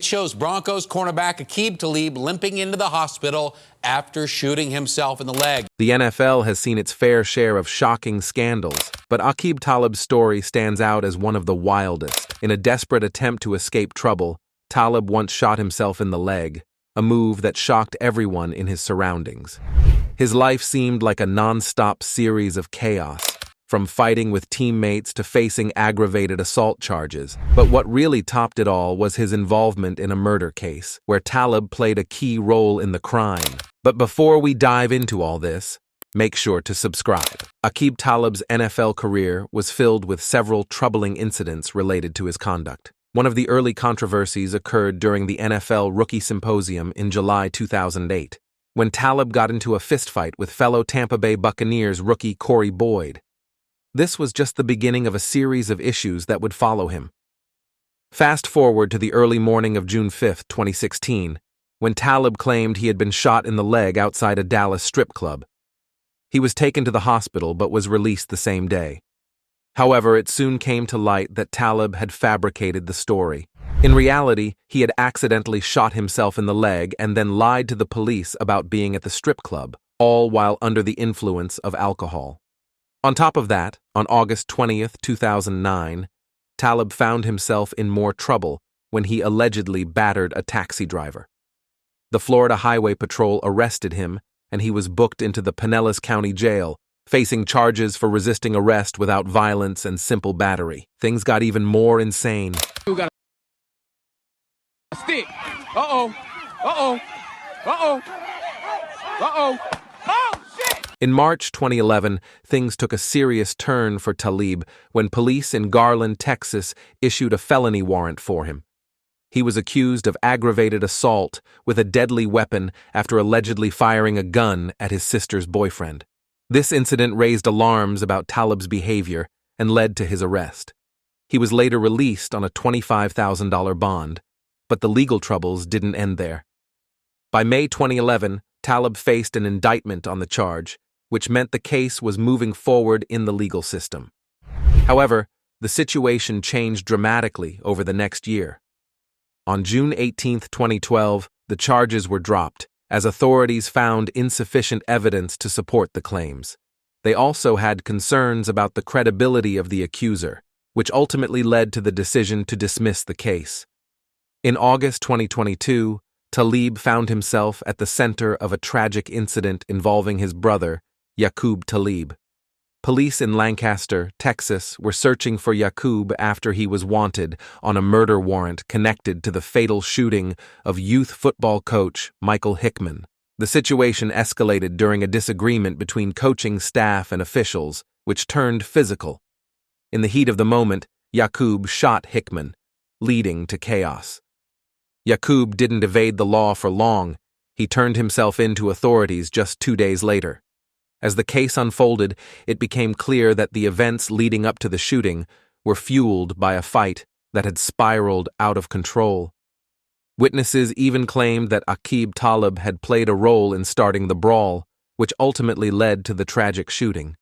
shows Broncos cornerback Aqib Talib limping into the hospital after shooting himself in the leg. The NFL has seen its fair share of shocking scandals, but Aqib Talib's story stands out as one of the wildest. In a desperate attempt to escape trouble, Talib once shot himself in the leg, a move that shocked everyone in his surroundings. His life seemed like a nonstop series of chaos, from fighting with teammates to facing aggravated assault charges. But what really topped it all was his involvement in a murder case, where Talib played a key role in the crime. But before we dive into all this, make sure to subscribe. Aqib Talib's NFL career was filled with several troubling incidents related to his conduct. One of the early controversies occurred during the NFL Rookie Symposium in July 2008, when Talib got into a fistfight with fellow Tampa Bay Buccaneers rookie Corey Boyd. This was just the beginning of a series of issues that would follow him. Fast forward to the early morning of June 5, 2016, when Talib claimed he had been shot in the leg outside a Dallas strip club. He was taken to the hospital but was released the same day. However, it soon came to light that Talib had fabricated the story. In reality, he had accidentally shot himself in the leg and then lied to the police about being at the strip club, all while under the influence of alcohol. On top of that, on August 20th, 2009, Talib found himself in more trouble when he allegedly battered a taxi driver. The Florida Highway Patrol arrested him, and he was booked into the Pinellas County Jail, facing charges for resisting arrest without violence and simple battery. Things got even more insane. You got a stick. Uh-oh. Uh-oh. Uh-oh. Uh-oh. Oh, shit! In March 2011, things took a serious turn for Talib when police in Garland, Texas, issued a felony warrant for him. He was accused of aggravated assault with a deadly weapon after allegedly firing a gun at his sister's boyfriend. This incident raised alarms about Talib's behavior and led to his arrest. He was later released on a $25,000 bond, but the legal troubles didn't end there. By May 2011, Talib faced an indictment on the charge, which meant the case was moving forward in the legal system. However, the situation changed dramatically over the next year. On June 18, 2012, the charges were dropped, as authorities found insufficient evidence to support the claims. They also had concerns about the credibility of the accuser, which ultimately led to the decision to dismiss the case. In August 2022, Talib found himself at the center of a tragic incident involving his brother, Aqib Talib. Police in Lancaster, Texas, were searching for Aqib after he was wanted on a murder warrant connected to the fatal shooting of youth football coach Michael Hickman. The situation escalated during a disagreement between coaching staff and officials, which turned physical. In the heat of the moment, Aqib shot Hickman, leading to chaos. Aqib didn't evade the law for long. He turned himself in to authorities just 2 days later. As the case unfolded, it became clear that the events leading up to the shooting were fueled by a fight that had spiraled out of control. Witnesses even claimed that Aqib Talib had played a role in starting the brawl, which ultimately led to the tragic shooting.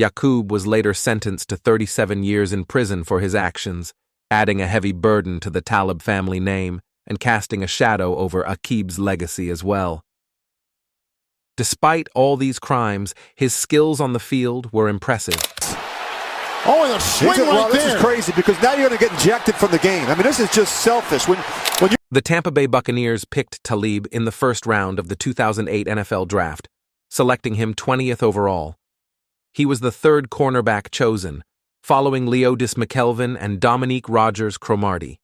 Aqib was later sentenced to 37 years in prison for his actions, adding a heavy burden to the Talib family name and casting a shadow over Aqib's legacy as well. Despite all these crimes, his skills on the field were impressive. Oh, and a swing right there. This is crazy because now you're going to get ejected from the game. I mean, this is just selfish. The Tampa Bay Buccaneers picked Talib in the first round of the 2008 NFL Draft, selecting him 20th overall. He was the third cornerback chosen, following Leodis McKelvin and Dominique Rodgers-Cromartie.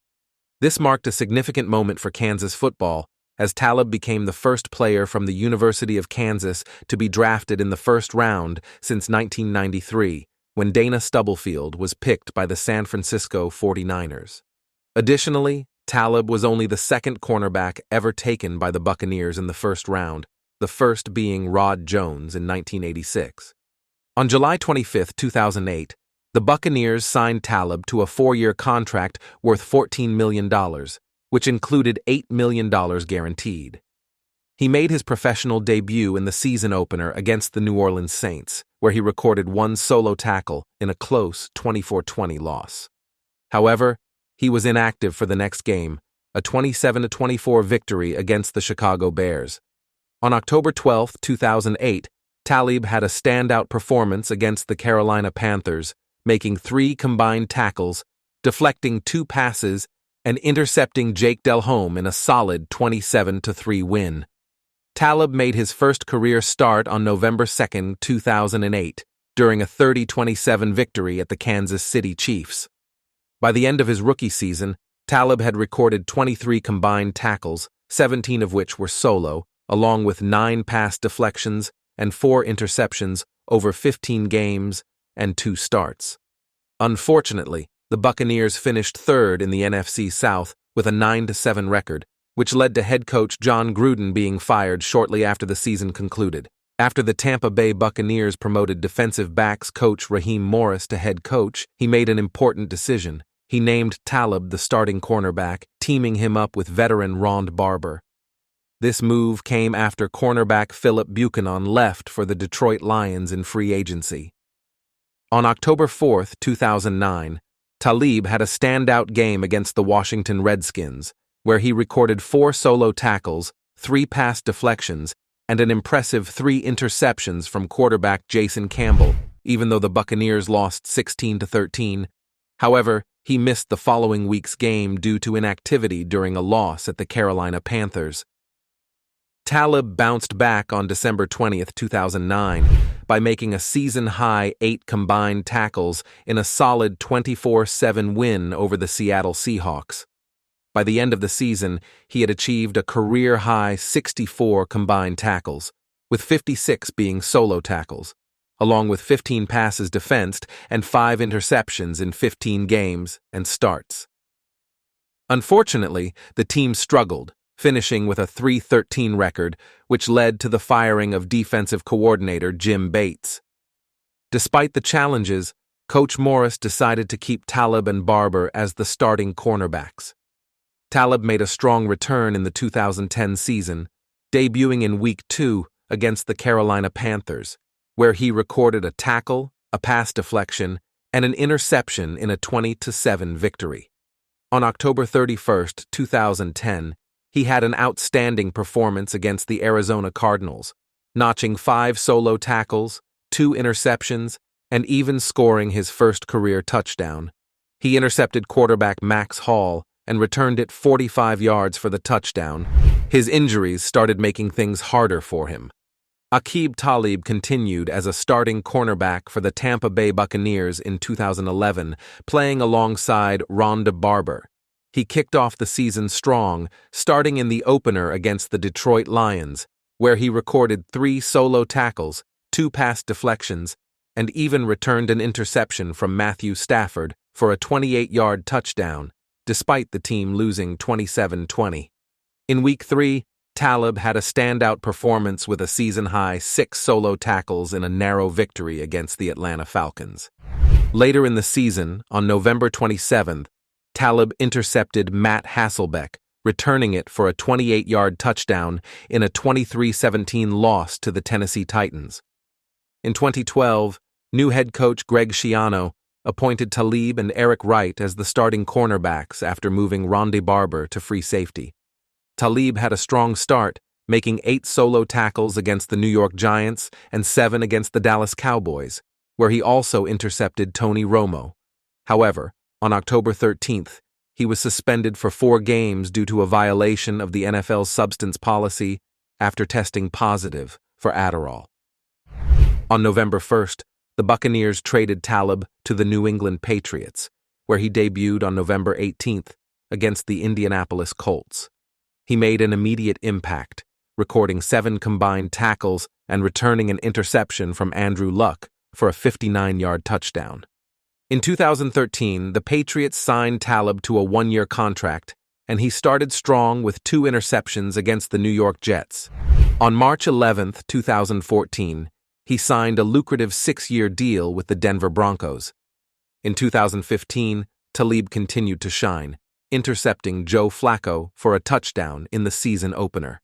This marked a significant moment for Kansas football, as Talib became the first player from the University of Kansas to be drafted in the first round since 1993, when Dana Stubblefield was picked by the San Francisco 49ers. Additionally, Talib was only the second cornerback ever taken by the Buccaneers in the first round, the first being Rod Jones in 1986. On July 25, 2008, the Buccaneers signed Talib to a 4-year contract worth $14 million, which included $8 million guaranteed. He made his professional debut in the season opener against the New Orleans Saints, where he recorded one solo tackle in a close 24-20 loss. However, he was inactive for the next game, a 27-24 victory against the Chicago Bears. On October 12, 2008, Talib had a standout performance against the Carolina Panthers, making 3 combined tackles, deflecting 2 passes, and intercepting Jake Delhomme in a solid 27-3 win. Talib made his first career start on November 2, 2008, during a 30-27 victory at the Kansas City Chiefs. By the end of his rookie season, Talib had recorded 23 combined tackles, 17 of which were solo, along with 9 pass deflections and 4 interceptions over 15 games and 2 starts. Unfortunately, the Buccaneers finished 3rd in the NFC South with a 9-7 record, which led to head coach John Gruden being fired shortly after the season concluded. After the Tampa Bay Buccaneers promoted defensive backs coach Raheem Morris to head coach, he made an important decision. He named Talib the starting cornerback, teaming him up with veteran Ron Barber. This move came after cornerback Philip Buchanan left for the Detroit Lions in free agency. On October 4, 2009, Talib had a standout game against the Washington Redskins, where he recorded 4 solo tackles, 3 pass deflections, and an impressive 3 interceptions from quarterback Jason Campbell, even though the Buccaneers lost 16-13. However, he missed the following week's game due to inactivity during a loss at the Carolina Panthers. Talib bounced back on December 20, 2009, by making a season-high 8 combined tackles in a solid 24-7 win over the Seattle Seahawks. By the end of the season, he had achieved a career-high 64 combined tackles, with 56 being solo tackles, along with 15 passes defensed and 5 interceptions in 15 games and starts. Unfortunately, the team struggled, finishing with a 3-13 record, which led to the firing of defensive coordinator Jim Bates. Despite the challenges, Coach Morris decided to keep Talib and Barber as the starting cornerbacks. Talib made a strong return in the 2010 season, debuting in Week 2 against the Carolina Panthers, where he recorded a tackle, a pass deflection, and an interception in a 20-7 victory. On October 31, 2010, he had an outstanding performance against the Arizona Cardinals, notching 5 solo tackles, 2 interceptions, and even scoring his first career touchdown. He intercepted quarterback Max Hall and returned it 45 yards for the touchdown. His injuries started making things harder for him. Aqib Talib continued as a starting cornerback for the Tampa Bay Buccaneers in 2011, playing alongside Ron Barber. He kicked off the season strong, starting in the opener against the Detroit Lions, where he recorded 3 solo tackles, 2 pass deflections, and even returned an interception from Matthew Stafford for a 28-yard touchdown, despite the team losing 27-20. In Week 3, Talib had a standout performance with a season-high 6 solo tackles in a narrow victory against the Atlanta Falcons. Later in the season, on November 27th, Talib intercepted Matt Hasselbeck, returning it for a 28-yard touchdown in a 23-17 loss to the Tennessee Titans. In 2012, new head coach Greg Schiano appointed Talib and Eric Wright as the starting cornerbacks after moving Ronde Barber to free safety. Talib had a strong start, making 8 solo tackles against the New York Giants and 7 against the Dallas Cowboys, where he also intercepted Tony Romo. However, on October 13th, he was suspended for 4 games due to a violation of the NFL's substance policy after testing positive for Adderall. On November 1st, the Buccaneers traded Talib to the New England Patriots, where he debuted on November 18th against the Indianapolis Colts. He made an immediate impact, recording 7 combined tackles and returning an interception from Andrew Luck for a 59-yard touchdown. In 2013, the Patriots signed Talib to a 1-year contract, and he started strong with 2 interceptions against the New York Jets. On March 11, 2014, he signed a lucrative 6-year deal with the Denver Broncos. In 2015, Talib continued to shine, intercepting Joe Flacco for a touchdown in the season opener.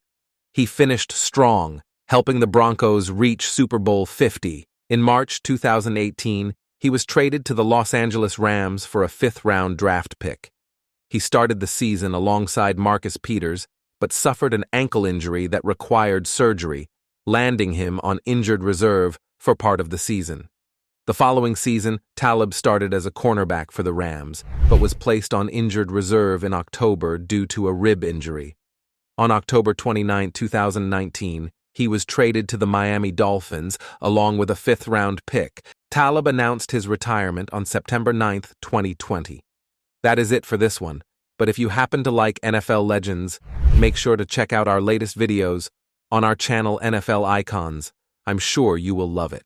He finished strong, helping the Broncos reach Super Bowl 50. In March 2018, he was traded to the Los Angeles Rams for a 5th-round draft pick. He started the season alongside Marcus Peters, but suffered an ankle injury that required surgery, landing him on injured reserve for part of the season. The following season, Talib started as a cornerback for the Rams, but was placed on injured reserve in October due to a rib injury. On October 29, 2019, he was traded to the Miami Dolphins along with a fifth-round pick. Talib announced his retirement on September 9, 2020. That is it for this one, but if you happen to like NFL legends, make sure to check out our latest videos on our channel NFL Icons. I'm sure you will love it.